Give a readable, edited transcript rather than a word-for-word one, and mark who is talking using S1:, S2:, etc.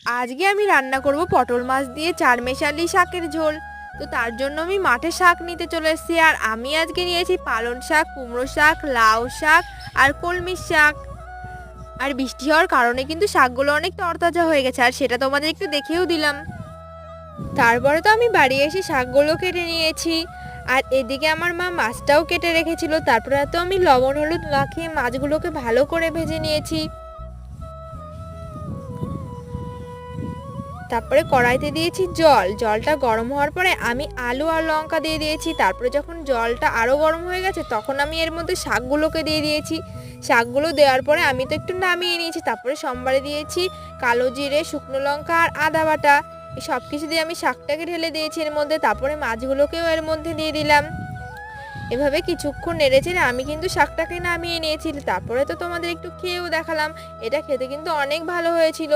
S1: আজকে আমি রান্না করব পটল মাছ দিয়ে চারমেশালি শাকের ঝোল। তো তার জন্য আমি মাঠে শাক নিতে চলে এসেছি। আর আমি আজকে নিয়েছি পালং শাক, কুমড়ো শাক, লাউ শাক আর কলমির শাক। আর বৃষ্টি হওয়ার কারণে কিন্তু শাকগুলো অনেক তরতাজা হয়ে গেছে, আর সেটা তোমাদের একটু দেখেও দিলাম। তারপরে তো আমি বাড়ি এসে শাকগুলো কেটে নিয়েছি। আর এদিকে আমার মা মাছটাও কেটে রেখেছিল। তারপরে তো আমি লবণ হলুদ মাখিয়ে মাছগুলোকে ভালো করে ভেজে নিয়েছি। তারপরে কড়াইতে দিয়েছি জল। জলটা গরম হওয়ার পরে আমি আলু আর লঙ্কা দিয়ে দিয়েছি। তারপরে যখন জলটা আরও গরম হয়ে গেছে তখন আমি এর মধ্যে শাকগুলোকে দিয়ে দিয়েছি। শাকগুলো দেওয়ার পরে আমি তো একটু নামিয়ে নিয়েছি। তারপরে সোমবারে দিয়েছি কালো জিরে, শুকনো লঙ্কা আর আদা বাটা। এই সব কিছু দিয়ে আমি শাকটাকে ঢেলে দিয়েছি এর মধ্যে। তারপরে মাছগুলোকেও এর মধ্যে দিয়ে দিলাম। এভাবে কিছুক্ষণ নেড়েচেড়ে আমি কিন্তু শাকটাকে নামিয়ে নিয়েছি। তারপরে তো তোমাদের একটু খেয়েও দেখালাম। এটা খেতে কিন্তু অনেক ভালো হয়েছিল।